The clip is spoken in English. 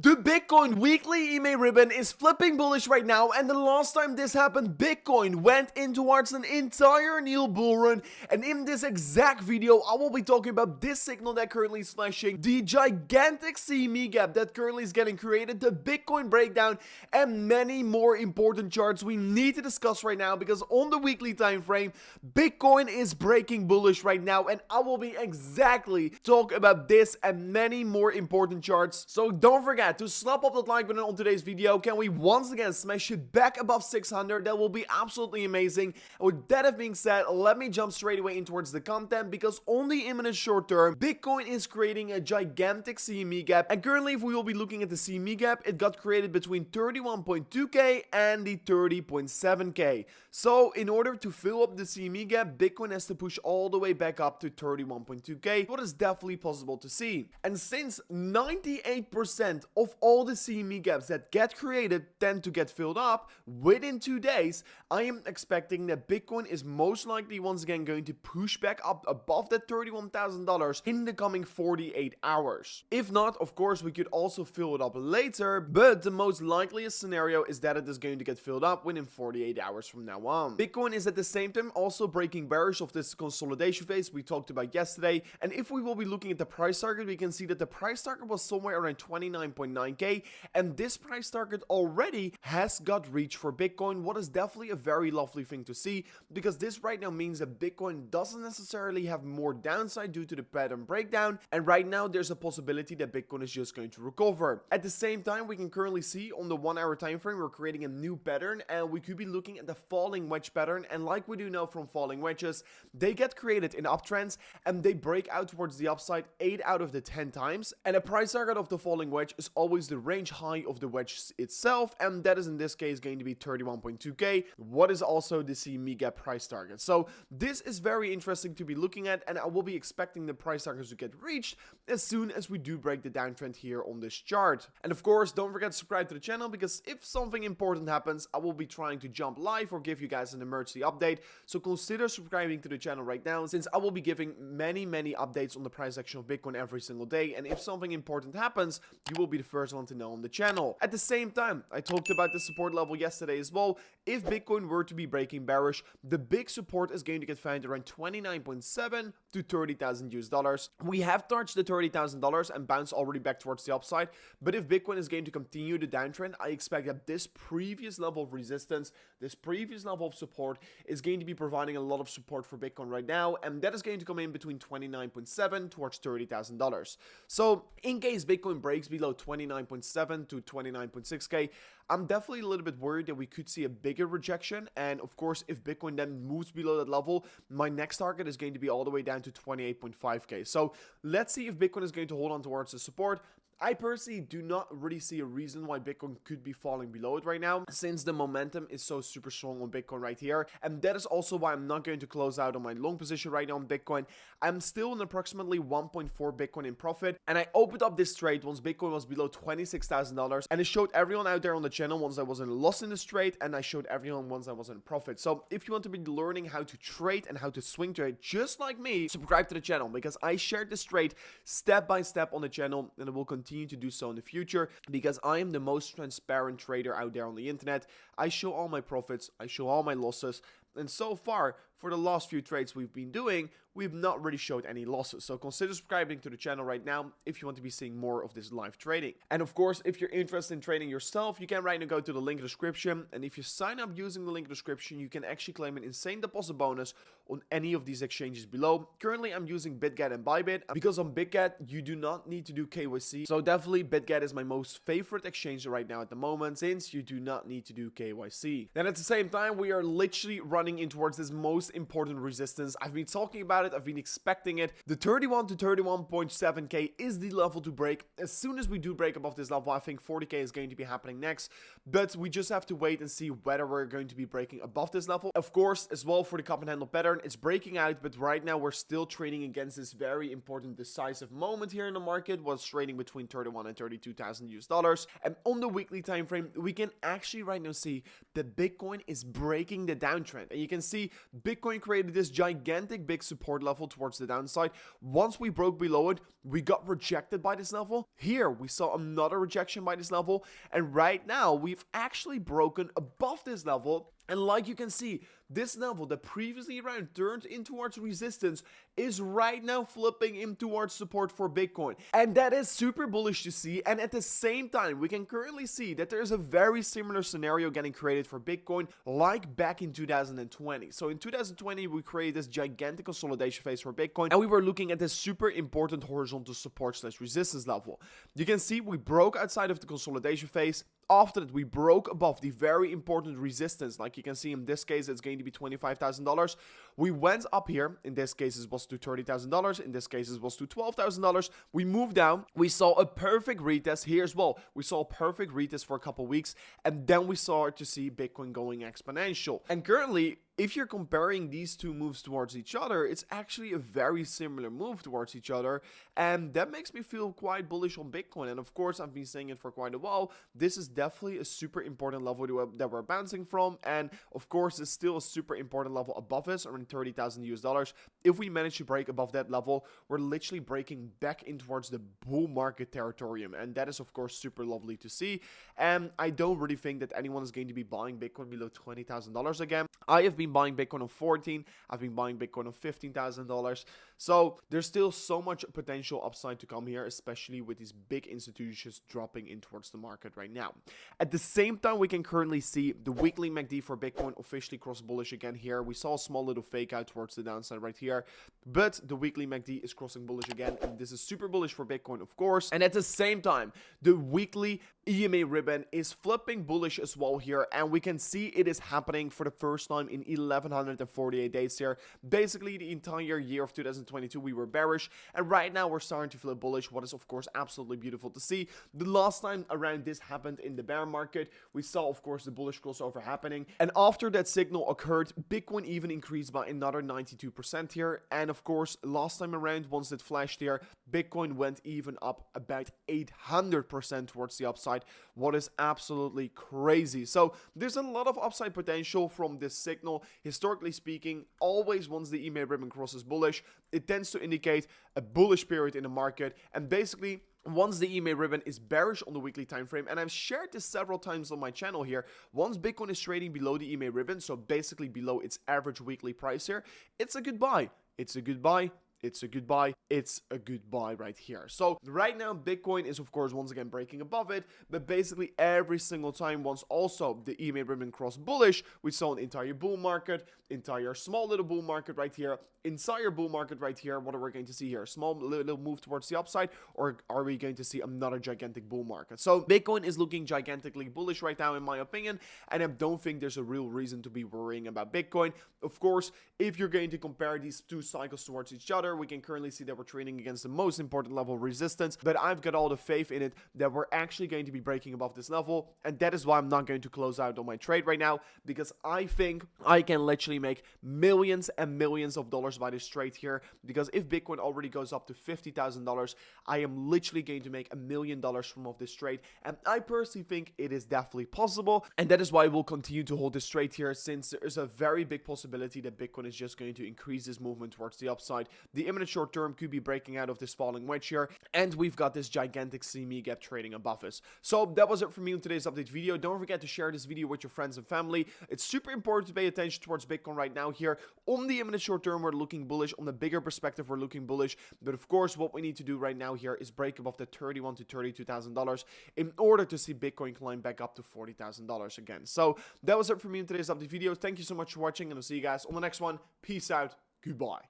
The Bitcoin weekly EMA ribbon is flipping bullish right now, and the last time this happened, Bitcoin went in towards an entire new bull run. And in this exact video, I will be talking about this signal that currently is flashing, the gigantic CME gap that currently is getting created, the Bitcoin breakdown, and many more important charts we need to discuss right now, because on the weekly time frame, Bitcoin is breaking bullish right now, and I will be exactly talk about this and many more important charts. So don't forget to slap up that like button on today's video. Can we once again smash it back above 600? That will be absolutely amazing. And with that being said, let me jump straight away in towards the content, because on the imminent short term, Bitcoin is creating a gigantic CME gap. And currently, if we will be looking at the CME gap, it got created between 31.2k and the 30.7k. So in order to fill up the CME gap, Bitcoin has to push all the way back up to 31.2k. What is definitely possible to see. And since 98% of all the CME gaps that get created tend to get filled up within 2 days, I am expecting that Bitcoin is most likely once again going to push back up above that $31,000 in the coming 48 hours. If not, of course, we could also fill it up later, but the most likeliest scenario is that it is going to get filled up within 48 hours from now on. Bitcoin is at the same time also breaking bearish of this consolidation phase we talked about yesterday, and if we will be looking at the price target, we can see that the price target was somewhere around 29.9k, and this price target already has got reached for Bitcoin, what is definitely a very lovely thing to see, because this right now means that Bitcoin doesn't necessarily have more downside due to the pattern breakdown, and right now there's a possibility that Bitcoin is just going to recover. At the same time, we can currently see on the 1 hour time frame we're creating a new pattern, and we could be looking at the falling wedge pattern, and like we do know from falling wedges, they get created in uptrends and they break out towards the upside 8 out of the 10 times, and a price target of the falling wedge is always the range high of the wedge itself, and that is in this case going to be 31.2k, what is also the CME gap price target. So this is very interesting to be looking at, and I will be expecting the price targets to get reached as soon as we do break the downtrend here on this chart. And of course, don't forget to subscribe to the channel, because if something important happens, I will be trying to jump live or give you guys an emergency update, so consider subscribing to the channel right now, since I will be giving many updates on the price action of Bitcoin every single day, and if something important happens, you will be the first one to know on the channel. At the same time, I talked about the support level yesterday as well. If Bitcoin were to be breaking bearish, the big support is going to get found around 29.7 to 30,000 US dollars. We have touched the $30,000 and bounced already back towards the upside, but if Bitcoin is going to continue the downtrend, I expect that this previous level of resistance, this previous level of support is going to be providing a lot of support for Bitcoin right now, and that is going to come in between 29.7 towards $30,000. So in case Bitcoin breaks below 29.7 to 29.6k, I'm definitely a little bit worried that we could see a bigger rejection, and of course, if Bitcoin then moves below that level, my next target is going to be all the way down to 28.5k. So let's see if Bitcoin is going to hold on towards the support. I personally do not really see a reason why Bitcoin could be falling below it right now, since the momentum is so super strong on Bitcoin right here. And that is also why I'm not going to close out on my long position right now on Bitcoin. I'm still in approximately 1.4 Bitcoin in profit, and I opened up this trade once Bitcoin was below $26,000, and it showed everyone out there on the channel once I was in a loss in this trade, and I showed everyone once I was in profit. So if you want to be learning how to trade and how to swing trade just like me, subscribe to the channel, because I shared this trade step by step on the channel, and it will continue to do so in the future, because I am the most transparent trader out there on the internet. I show all my profits, I show all my losses, and so far for the last few trades we've been doing, we've not really showed any losses. So consider subscribing to the channel right now if you want to be seeing more of this live trading. And of course, if you're interested in trading yourself, you can right now go to the link in the description, and if you sign up using the link in the description, you can actually claim an insane deposit bonus on any of these exchanges below. Currently, I'm using BitGet and Bybit, because on BitGet, you do not need to do KYC. So definitely BitGet is my most favorite exchange right now at the moment, since you do not need to do KYC. Then at the same time, we are literally running in towards this most important resistance. I've been talking about it, I've been expecting it. The 31 to 31.7k is the level to break. As soon as we do break above this level, I think 40k is going to be happening next, but we just have to wait and see whether we're going to be breaking above this level. Of course, as well for the cup and handle pattern, it's breaking out, but right now we're still trading against this very important decisive moment here in the market, was trading between 31 and 32,000 US dollars. And on the weekly time frame, we can actually right now see that Bitcoin is breaking the downtrend, and you can see Bitcoin Bitcoin created this gigantic big support level towards the downside. Once we broke below it, we got rejected by this level. Here we saw another rejection by this level, and right now we've actually broken above this level. And like you can see, this level that previously around turned in towards resistance is right now flipping in towards support for Bitcoin. And that is super bullish to see. And at the same time, we can currently see that there is a very similar scenario getting created for Bitcoin like back in 2020. So in 2020, we created this gigantic consolidation phase for Bitcoin, and we were looking at this super important horizontal support / resistance level. You can see we broke outside of the consolidation phase. After that, we broke above the very important resistance. Like you can see in this case, it's going to be $25,000. We went up here. In this case, it was to $30,000. In this case, it was to $12,000. We moved down. We saw a perfect retest here as well. We saw a perfect retest for a couple weeks. And then we started to see Bitcoin going exponential. And currently, if you're comparing these two moves towards each other, it's actually a very similar move towards each other. And that makes me feel quite bullish on Bitcoin. And of course, I've been saying it for quite a while. This is definitely a super important level that we're bouncing from. And of course, it's still a super important level above us, around 30,000 US dollars. If we manage to break above that level, we're literally breaking back in towards the bull market territorium. And that is, of course, super lovely to see. And I don't really think that anyone is going to be buying Bitcoin below $20,000 again. I have been buying Bitcoin on 14. I've been buying Bitcoin on $15,000. So there's still so much potential upside to come here, especially with these big institutions dropping in towards the market right now. At the same time, we can currently see the weekly MACD for Bitcoin officially cross bullish again here. We saw a small little fake out towards the downside right here, but the weekly MACD is crossing bullish again, and this is super bullish for Bitcoin, of course. And at the same time, the weekly EMA ribbon is flipping bullish as well here, and we can see it is happening for the first time in 1148 days here. Basically, the entire year of 2022 we were bearish, and right now we're starting to flip bullish, what is of course absolutely beautiful to see. The last time around this happened in the bear market, we saw of course the bullish crossover happening, and after that signal occurred, Bitcoin even increased by another 92% here. And of course, last time around, once it flashed here, Bitcoin went even up about 800% towards the upside, what is absolutely crazy. So there's a lot of upside potential from this signal. Historically speaking, always once the EMA ribbon crosses bullish, it tends to indicate a bullish period in the market. And basically, once the EMA ribbon is bearish on the weekly time frame, and I've shared this several times on my channel here, once Bitcoin is trading below the EMA ribbon, so basically below its average weekly price here, it's a good buy. It's a good buy. It's a good buy. It's a good buy right here. So right now, Bitcoin is of course once again breaking above it, but basically every single time once also the EMA ribbon crossed bullish, we saw an entire bull market, entire small little bull market right here, entire bull market right here. What are we going to see here? Small little move towards the upside, or are we going to see another gigantic bull market? So Bitcoin is looking gigantically bullish right now in my opinion, and I don't think there's a real reason to be worrying about Bitcoin. Of course, if you're going to compare these two cycles towards each other, we can currently see that we're trading against the most important level of resistance, but I've got all the faith in it that we're actually going to be breaking above this level, and that is why I'm not going to close out on my trade right now, because I think I can literally make millions and millions of dollars by this trade here, because if Bitcoin already goes up to $50,000, I am literally going to make $1 million from off this trade, and I personally think it is definitely possible, and that is why we'll continue to hold this trade here, since there is a very big possibility that Bitcoin is just going to increase this movement towards the upside. The imminent short term could be breaking out of this falling wedge here, and we've got this gigantic CME gap trading above us. So that was it for me in today's update video. Don't forget to share this video with your friends and family. It's super important to pay attention towards Bitcoin right now here. On the imminent short term, we're looking bullish. On the bigger perspective, we're looking bullish. But of course, what we need to do right now here is break above the $31,000 to $32,000 in order to see Bitcoin climb back up to $40,000 again. So that was it for me in today's update video. Thank you so much for watching, and I'll see you guys on the next one. Peace out. Goodbye.